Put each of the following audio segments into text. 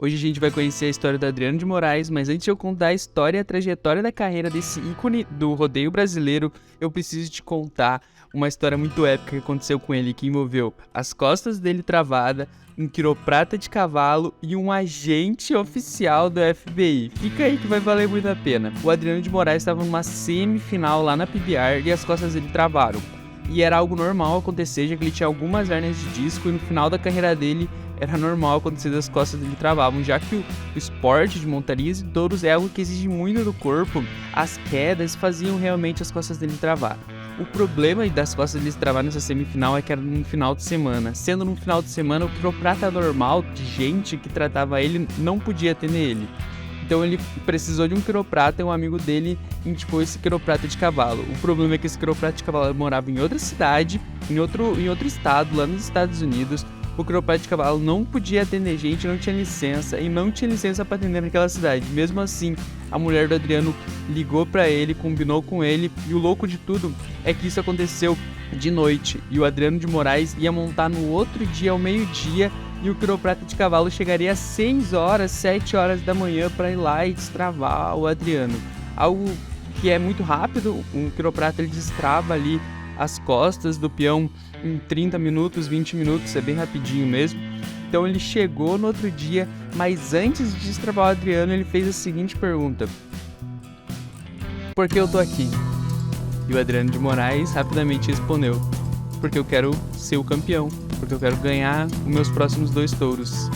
Hoje a gente vai conhecer a história do Adriano de Moraes, mas antes de eu contar a história e a trajetória da carreira desse ícone do rodeio brasileiro, eu preciso te contar uma história muito épica que aconteceu com ele, que envolveu as costas dele travada, um quiroprata de cavalo e um agente oficial do FBI. Fica aí que vai valer muito a pena. O Adriano de Moraes estava numa semifinal lá na PBR e as costas dele travaram. E era algo normal acontecer, já que ele tinha algumas hérnias de disco e no final da carreira dele era normal acontecer das costas dele travavam, já que o esporte de montarias e touros é algo que exige muito do corpo, as quedas faziam realmente as costas dele travar. O problema das costas dele travar nessa semifinal é que era num final de semana. Sendo num final de semana, o quiroprata normal de gente que tratava ele não podia atender ele. Então ele precisou de um quiroprata e um amigo dele indicou esse quiroprata de cavalo. O problema é que esse quiroprata de cavalo morava em outra cidade, em outro estado, lá nos Estados Unidos. O quiroprata de cavalo não podia atender gente, não tinha licença e não tinha licença para atender naquela cidade. Mesmo assim, a mulher do Adriano ligou para ele, combinou com ele e o louco de tudo é que isso aconteceu de noite e o Adriano de Moraes ia montar no outro dia ao meio-dia e o quiroprata de cavalo chegaria às 6 horas, 7 horas da manhã para ir lá e destravar o Adriano. Algo que é muito rápido, um quiroprata ele destrava ali as costas do peão em 30 minutos, 20 minutos, é bem rapidinho mesmo. Então ele chegou no outro dia, mas antes de destravar o Adriano, ele fez a seguinte pergunta: por que eu tô aqui? E o Adriano de Moraes rapidamente respondeu: porque eu quero ser o campeão, porque eu quero ganhar os meus próximos 2 touros.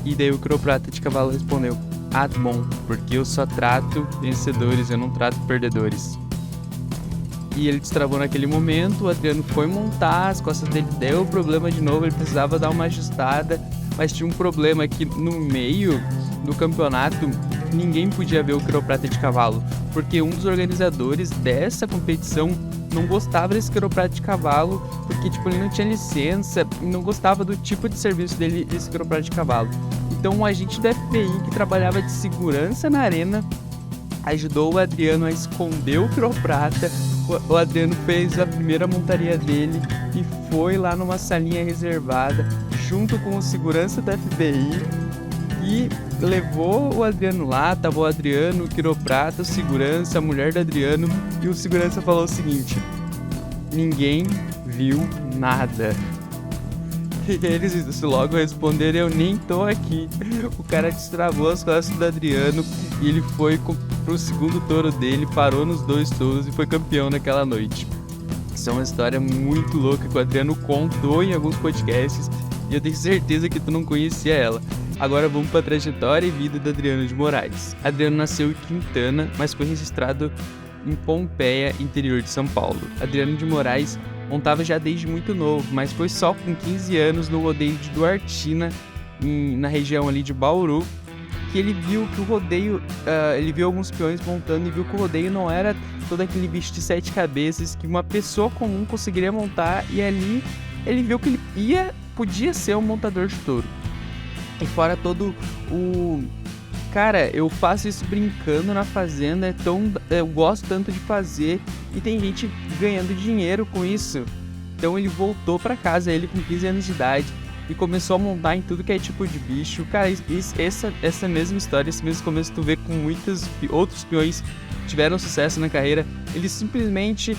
E daí o quiroprata de cavalo respondeu: ah, bom, porque eu só trato vencedores, eu não trato perdedores. E ele destravou naquele momento, o Adriano foi montar, as costas dele deu problema de novo, ele precisava dar uma ajustada, mas tinha um problema que no meio do campeonato ninguém podia ver o quiroprata de cavalo, porque um dos organizadores dessa competição não gostava desse quiroprata de cavalo, porque ele não tinha licença, não gostava do tipo de serviço dele, desse quiroprata de cavalo. Então um agente da FBI que trabalhava de segurança na arena ajudou o Adriano a esconder o quiroprata. O Adriano fez a primeira montaria dele e foi lá numa salinha reservada junto com o segurança da FBI e levou o Adriano lá. Tava o Adriano, o quiroprata, o segurança, a mulher do Adriano, e o segurança falou o seguinte: ninguém viu nada. E eles logo responderam: eu nem tô aqui. O cara destravou as costas do Adriano e ele foi pro segundo touro dele, parou nos 2 touros e foi campeão naquela noite. Isso é uma história muito louca que o Adriano contou em alguns podcasts e eu tenho certeza que tu não conhecia ela. Agora vamos para a trajetória e vida do Adriano de Moraes. Adriano nasceu em Quintana, mas foi registrado em Pompeia, interior de São Paulo. Adriano de Moraes montava já desde muito novo, mas foi só com 15 anos no rodeio de Duartina, na região ali de Bauru, que ele viu que o rodeio, ele viu alguns peões montando e viu que o rodeio não era todo aquele bicho de 7 cabeças que uma pessoa comum conseguiria montar, e ali ele viu que ele podia ser um montador de touro. E fora todo o... Cara, eu faço isso brincando na fazenda, eu gosto tanto de fazer e tem gente ganhando dinheiro com isso. Então ele voltou pra casa, ele com 15 anos de idade, e começou a montar em tudo que é tipo de bicho. Cara, essa mesma história, esse mesmo começo tu vê com muitos outros peões que tiveram sucesso na carreira. Eles simplesmente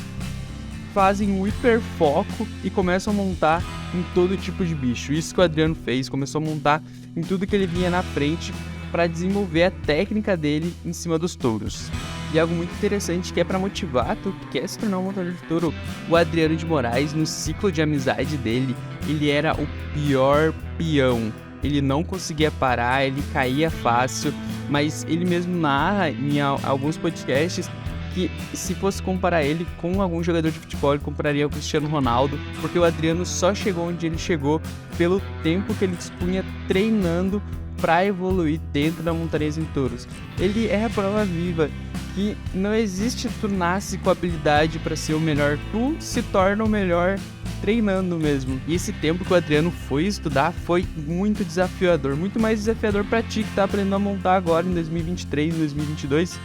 fazem um hiperfoco e começam a montar em todo tipo de bicho. Isso que o Adriano fez, começou a montar em tudo que ele vinha na frente para desenvolver a técnica dele em cima dos touros. E algo muito interessante que é para motivar tu que quer se tornar um montador de touro, o Adriano de Moraes, no ciclo de amizade dele, ele era o pior peão. Ele não conseguia parar, ele caía fácil, mas ele mesmo narra em alguns podcasts que se fosse comparar ele com algum jogador de futebol, ele compararia o Cristiano Ronaldo, porque o Adriano só chegou onde ele chegou pelo tempo que ele dispunha treinando para evoluir dentro da montaria em touros. Ele é a prova viva que não existe tu nasce com habilidade para ser o melhor, tu se torna o melhor treinando mesmo. E esse tempo que o Adriano foi estudar foi muito desafiador, muito mais desafiador para ti que tá aprendendo a montar agora em 2023, 2022.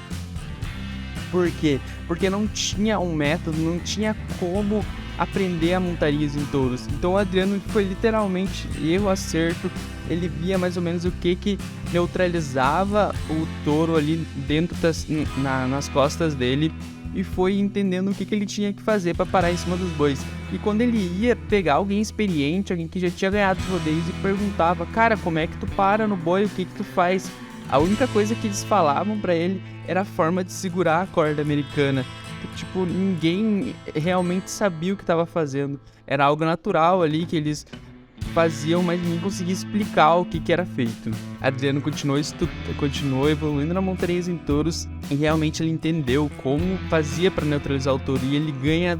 Por quê? Porque não tinha um método, não tinha como aprender a montarias em touros. Então o Adriano foi literalmente erro, acerto, ele via mais ou menos o que neutralizava o touro ali dentro nas costas dele e foi entendendo o que ele tinha que fazer para parar em cima dos bois. E quando ele ia pegar alguém experiente, alguém que já tinha ganhado os rodeios e perguntava, cara, como é que tu para no boi, o que tu faz? A única coisa que eles falavam para ele era a forma de segurar a corda americana. Tipo, ninguém realmente sabia o que estava fazendo. Era algo natural ali que eles faziam, mas ninguém conseguia explicar o que era feito. Adriano continuou evoluindo na montarias em touros e realmente ele entendeu como fazia para neutralizar o touro. E ele ganha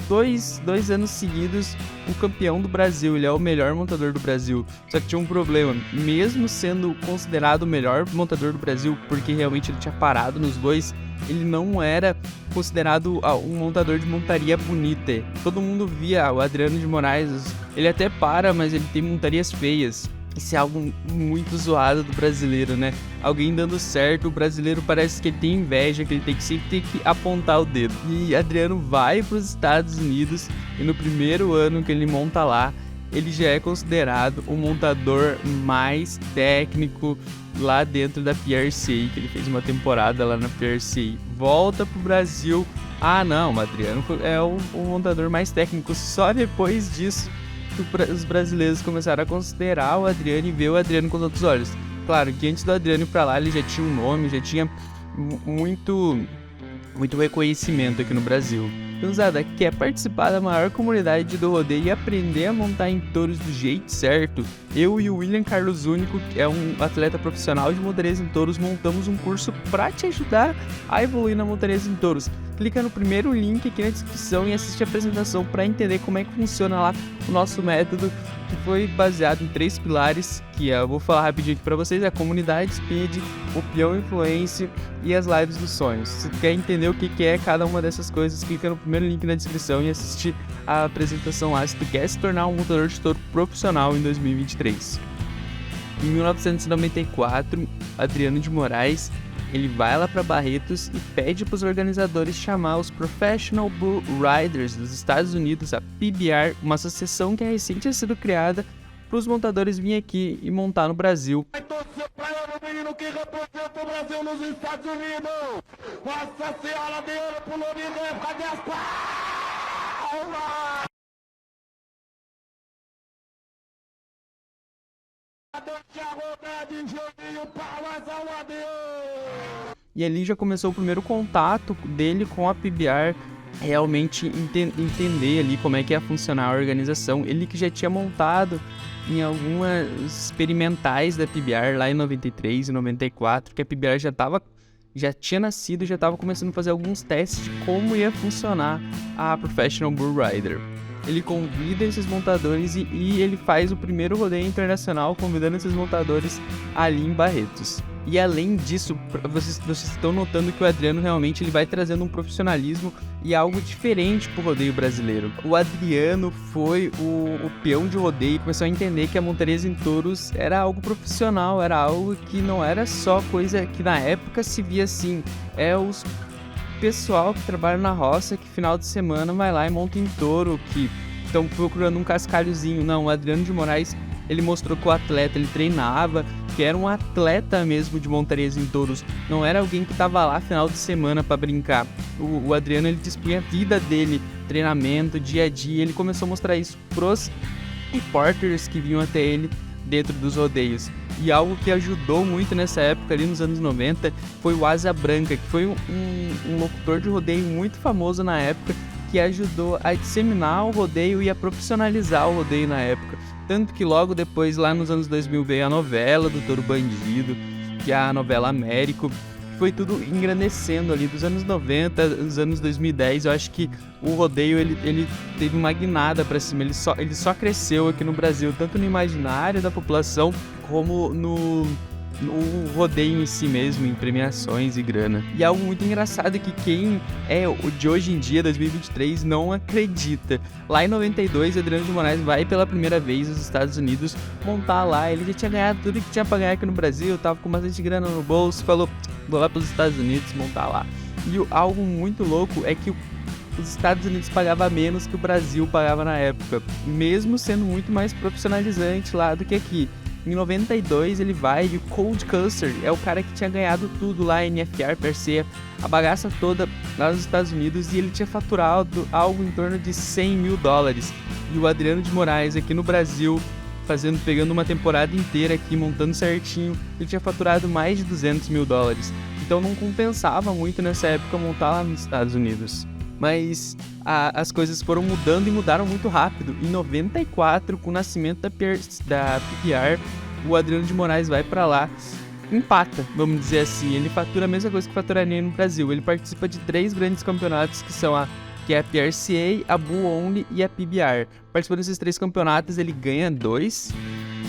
dois anos seguidos o campeão do Brasil. Ele é o melhor montador do Brasil. Só que tinha um problema, mesmo sendo considerado o melhor montador do Brasil, porque realmente ele tinha parado nos bois, ele não era considerado um montador de montaria bonita. Todo mundo via o Adriano de Moraes, ele até para, mas ele tem montarias feias. Isso é algo muito zoado do brasileiro, né? Alguém dando certo, o brasileiro parece que ele tem inveja, que ele sempre tem que apontar o dedo. E Adriano vai para os Estados Unidos e no primeiro ano que ele monta lá, ele já é considerado o montador mais técnico lá dentro da PRCA, que ele fez uma temporada lá na PRCA. Volta pro Brasil. Ah, não, o Adriano é o montador mais técnico. Só depois disso que os brasileiros começaram a considerar o Adriano e ver o Adriano com outros olhos. Claro que antes do Adriano ir pra lá, ele já tinha um nome, já tinha muito reconhecimento aqui no Brasil. Cruzada, quer participar da maior comunidade do rodeio e aprender a montar em touros do jeito certo? Eu e o William Carlos Único, que é um atleta profissional de montarias em touros, montamos um curso para te ajudar a evoluir na montarias em touros. Clica no primeiro link aqui na descrição e assiste a apresentação para entender como é que funciona lá o nosso método, que foi baseado em 3 pilares, que eu vou falar rapidinho aqui para vocês: a comunidade Speed, o peão influência e as lives dos sonhos. Se tu quer entender o que é cada uma dessas coisas, clica no primeiro link na descrição e assiste a apresentação lá se tu quer se tornar um montador de touro profissional em 2023. Em 1994, Adriano de Moraes ele vai lá para Barretos e pede para os organizadores chamar os Professional Bull Riders dos Estados Unidos, a PBR, uma associação que recente tinha sido criada para os montadores virem aqui e montar no Brasil. Vai torcer pra ele, o menino que representa o Brasil nos Estados Unidos. Nossa Senhora de Ouro pulou de novo, cadê as palmas? E ali já começou o primeiro contato dele com a PBR, realmente entender ali como é que ia funcionar a organização. Ele que já tinha montado em algumas experimentais da PBR lá em 93 e 94, que a PBR já tinha nascido e já estava começando a fazer alguns testes de como ia funcionar a Professional Bull Rider. Ele convida esses montadores e ele faz o primeiro rodeio internacional convidando esses montadores ali em Barretos. E além disso, vocês estão notando que o Adriano realmente ele vai trazendo um profissionalismo e algo diferente pro rodeio brasileiro. O Adriano foi o peão de rodeio, começou a entender que a montarias em touros era algo profissional, era algo que não era só coisa que na época se via assim. É os pessoal que trabalha na roça, que final de semana vai lá e monta em touro, que estão procurando um cascalhozinho. Não, o Adriano de Moraes, ele mostrou que o atleta, ele treinava, que era um atleta mesmo de montarias em touros, não era alguém que estava lá final de semana para brincar. O Adriano, ele dispunha a vida dele, treinamento, dia a dia, ele começou a mostrar isso pros reporters que vinham até ele dentro dos rodeios. E algo que ajudou muito nessa época, ali nos anos 90, foi o Asa Branca, que foi um locutor de rodeio muito famoso na época, que ajudou a disseminar o rodeio e a profissionalizar o rodeio na época. Tanto que logo depois, lá nos anos 2000, veio a novela do Touro Bandido, que é a novela Américo. Foi tudo engrandecendo ali dos anos 90, dos anos 2010. Eu acho que o rodeio ele teve uma guinada para cima, ele só cresceu aqui no Brasil, tanto no imaginário da população como no rodeio em si mesmo, em premiações e grana. E algo muito engraçado é que quem é o de hoje em dia, 2023, não acredita. Lá em 92, Adriano de Moraes vai pela primeira vez aos Estados Unidos montar lá. Ele já tinha ganhado tudo que tinha pra ganhar aqui no Brasil, tava com bastante grana no bolso, falou, vou lá pros Estados Unidos montar lá. E algo muito louco é que os Estados Unidos pagavam menos que o Brasil pagava na época, mesmo sendo muito mais profissionalizante lá do que aqui. Em 92 ele vai e o Cold Custer é o cara que tinha ganhado tudo lá, NFR, PRC, a bagaça toda lá nos Estados Unidos, e ele tinha faturado algo em torno de $100 mil. E o Adriano de Moraes aqui no Brasil, pegando uma temporada inteira aqui, montando certinho, ele tinha faturado mais de $200 mil. Então não compensava muito nessa época montar lá nos Estados Unidos. Mas as coisas foram mudando e mudaram muito rápido. Em 94, com o nascimento da PBR, o Adriano de Moraes vai pra lá, empata, vamos dizer assim. Ele fatura a mesma coisa que faturaria no Brasil. Ele participa de 3 grandes campeonatos, que é a PRCA, a Bull Only e a PBR. Participando desses 3 campeonatos, ele ganha 2,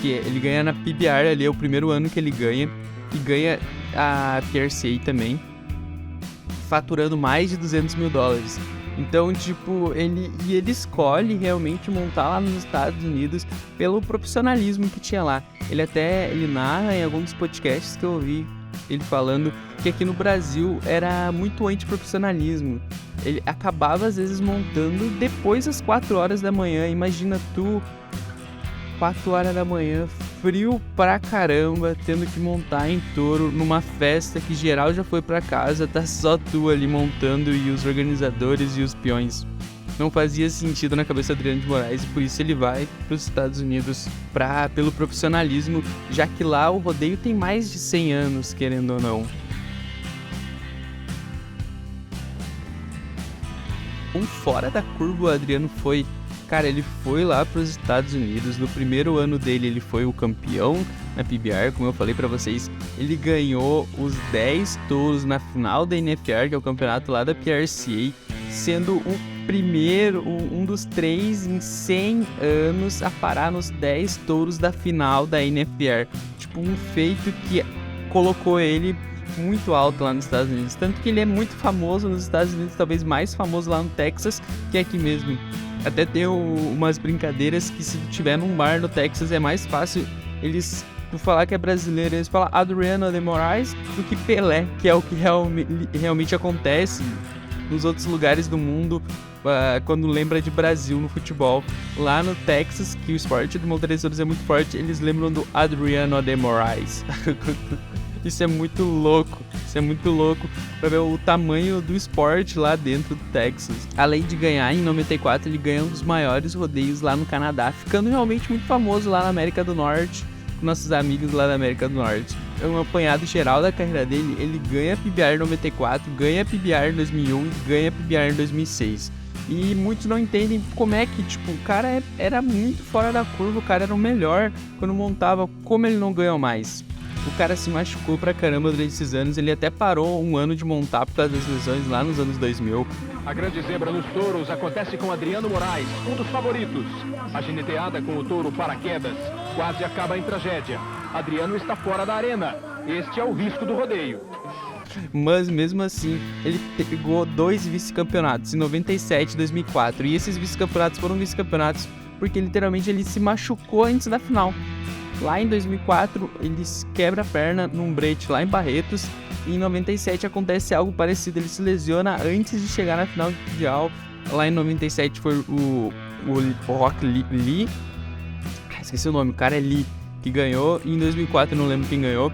que ele ganha na PBR, ali é o primeiro ano que ele ganha, e ganha a PRCA também, faturando mais de $200 mil. Então, tipo, ele escolhe realmente montar lá nos Estados Unidos pelo profissionalismo que tinha lá. Ele narra em alguns podcasts que eu ouvi ele falando que aqui no Brasil era muito antiprofissionalismo. Ele acabava às vezes montando depois das 4 horas da manhã. Imagina tu, 4 horas da manhã, frio pra caramba, tendo que montar em touro numa festa que geral já foi pra casa, tá só tu ali montando e os organizadores e os peões. Não fazia sentido na cabeça do Adriano de Moraes, e por isso ele vai pros Estados Unidos pelo profissionalismo, já que lá o rodeio tem mais de 100 anos, querendo ou não. Fora da curva o Adriano foi. Cara, ele foi lá para os Estados Unidos. No primeiro ano dele, ele foi o campeão na PBR, como eu falei para vocês. Ele ganhou os 10 touros na final da NFR, que é o campeonato lá da PRCA, sendo o primeiro, um dos 3 em 100 anos a parar nos 10 touros da final da NFR. Tipo, um feito que colocou ele muito alto lá nos Estados Unidos. Tanto que ele é muito famoso nos Estados Unidos, talvez mais famoso lá no Texas que aqui mesmo. Até tem umas brincadeiras que se tiver num bar no Texas é mais fácil por falar que é brasileiro, eles falam Adriano de Moraes do que Pelé, que é o que realmente acontece nos outros lugares do mundo quando lembra de Brasil no futebol. Lá no Texas, que o esporte do motoristas é muito forte, eles lembram do Adriano de Moraes. Isso é muito louco pra ver o tamanho do esporte lá dentro do Texas. Além de ganhar, em 94 ele ganha um dos maiores rodeios lá no Canadá, ficando realmente muito famoso lá na América do Norte, com nossos amigos lá da América do Norte. É um apanhado geral da carreira dele, ele ganha a PBR em 94, ganha a PBR em 2001 e ganha a PBR em 2006. E muitos não entendem como é que, tipo, o cara era muito fora da curva, o cara era o melhor quando montava, como ele não ganhou mais. O cara se machucou pra caramba durante esses anos, ele até parou um ano de montar por causa das lesões lá nos anos 2000. A grande zebra nos touros acontece com Adriano Moraes, um dos favoritos. A gineteada com o touro paraquedas quase acaba em tragédia. Adriano está fora da arena. Este é o risco do rodeio. Mas mesmo assim, ele pegou 2 vice-campeonatos, em 97 e 2004. E esses vice-campeonatos foram vice-campeonatos porque literalmente ele se machucou antes da final. Lá em 2004, ele quebra a perna num brete lá em Barretos. E em 97 acontece algo parecido, ele se lesiona antes de chegar na final mundial. Lá em 97 foi o Rock Lee. Esqueci o nome, o cara é Lee, que ganhou. E em 2004 eu não lembro quem ganhou,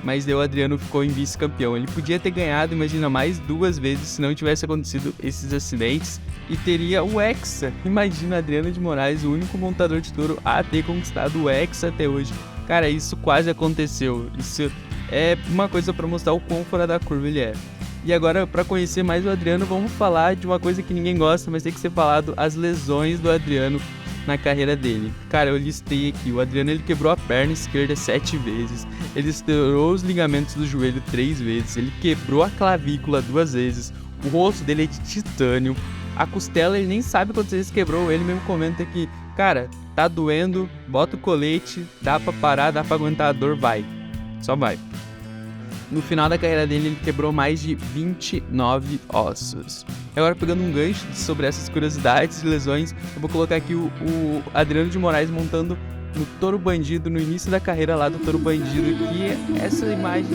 mas o Adriano ficou em vice-campeão. Ele podia ter ganhado, imagina, mais 2 vezes se não tivesse acontecido esses acidentes. E teria o Hexa. Imagina, Adriano de Moraes, o único montador de touro a ter conquistado o Hexa até hoje. Cara, isso quase aconteceu. Isso é uma coisa pra mostrar o quão fora da curva ele é. E agora, pra conhecer mais o Adriano, vamos falar de uma coisa que ninguém gosta, mas tem que ser falado, as lesões do Adriano na carreira dele. Cara, eu listei aqui, o Adriano ele quebrou a perna esquerda 7 vezes, ele estourou os ligamentos do joelho 3 vezes, ele quebrou a clavícula 2 vezes, o rosto dele é de titânio, a costela ele nem sabe quantas vezes quebrou, ele mesmo comenta que, cara, tá doendo, bota o colete, dá pra parar, dá pra aguentar a dor, vai, só vai. No final da carreira dele, ele quebrou mais de 29 ossos. Agora, pegando um gancho sobre essas curiosidades e lesões, eu vou colocar aqui o Adriano de Moraes montando no Touro Bandido, no início da carreira lá do Touro Bandido, que essa imagem...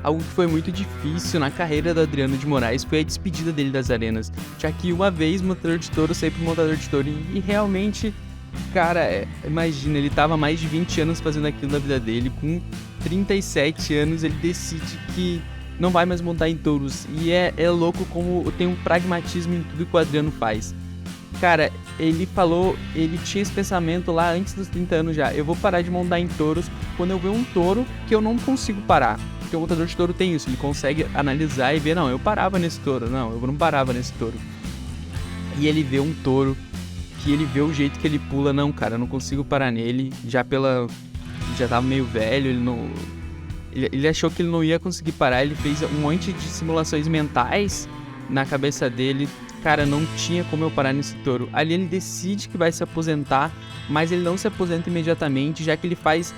algo que foi muito difícil na carreira do Adriano de Moraes foi a despedida dele das arenas, já que uma vez montador de touro, sempre montador de touro, e realmente, cara, imagina, ele tava mais de 20 anos fazendo aquilo na vida dele, com 37 anos ele decide que não vai mais montar em touros, e é louco como tem um pragmatismo em tudo que o Adriano faz. Cara, ele tinha esse pensamento lá antes dos 30 anos já, eu vou parar de montar em touros quando eu ver um touro que eu não consigo parar. Porque o montador de touro tem isso, ele consegue analisar e ver, não, eu parava nesse touro, não, eu não parava nesse touro. E ele vê um touro, que ele vê o jeito que ele pula, não, cara, eu não consigo parar nele, já tava meio velho, ele achou que ele não ia conseguir parar, ele fez um monte de simulações mentais na cabeça dele. Cara, não tinha como eu parar nesse touro. Ali ele decide que vai se aposentar, mas ele não se aposenta imediatamente, já que ele faz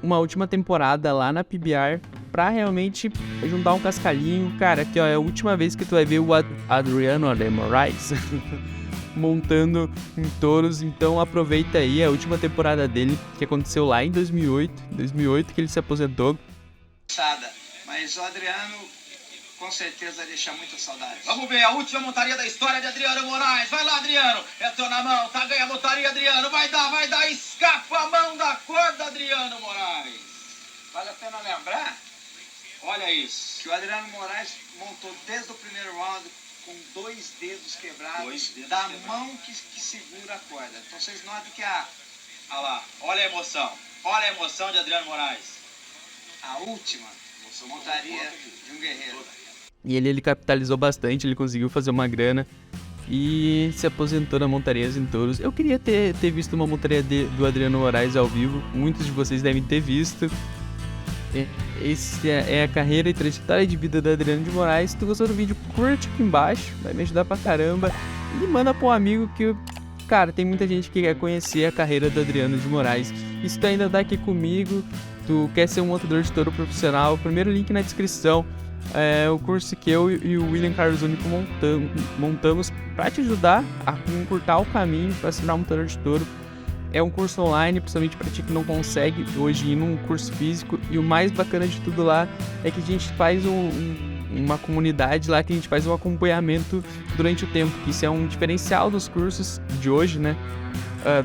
uma última temporada lá na PBR pra realmente juntar um cascalhinho. Cara, aqui ó, é a última vez que tu vai ver o Adriano de Moraes montando em touros, então aproveita aí a última temporada dele, que aconteceu lá em 2008 que ele se aposentou. Mas o Adriano com certeza deixa muita saudade. Vamos ver a última montaria da história de Adriano Moraes. Vai lá, Adriano. Entrou na mão, tá ganha a montaria, Adriano. Vai dar. Escapa a mão da corda, Adriano Moraes. Vale a pena lembrar Olha isso. que o Adriano Moraes montou desde o primeiro round com 2 dedos quebrados da mão que segura a corda. Então vocês notam que Olha lá, olha a emoção. Olha a emoção de Adriano Moraes. a última montaria de um guerreiro. E ele capitalizou bastante, ele conseguiu fazer uma grana e se aposentou na montarias em touros. Eu queria ter visto uma montaria do Adriano Moraes ao vivo, muitos de vocês devem ter visto. Esse é a carreira e trajetória de vida do Adriano de Moraes. Se tu gostou do vídeo, curte aqui embaixo, vai me ajudar pra caramba. E manda pra um amigo que, cara, tem muita gente que quer conhecer a carreira do Adriano de Moraes. E se tu ainda tá aqui comigo, tu quer ser um montador de touro profissional, o primeiro link na descrição é o curso que eu e o William Carlos Único montamos para te ajudar a encurtar o caminho para se tornar um montador de touro. É um curso online, principalmente para ti que não consegue hoje ir num curso físico. E o mais bacana de tudo lá é que a gente faz uma comunidade lá, que a gente faz um acompanhamento durante o tempo. Isso é um diferencial dos cursos de hoje, né?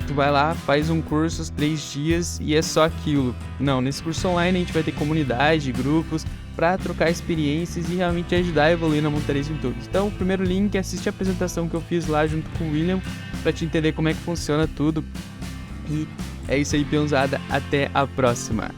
Tu vai lá, faz um curso, os 3 dias e é só aquilo. Não, nesse curso online a gente vai ter comunidade, grupos, para trocar experiências e realmente ajudar a evoluir na montaria em touros. Então, o primeiro link, assiste a apresentação que eu fiz lá junto com o William, para te entender como é que funciona tudo. E é isso aí, peãozada. Até a próxima.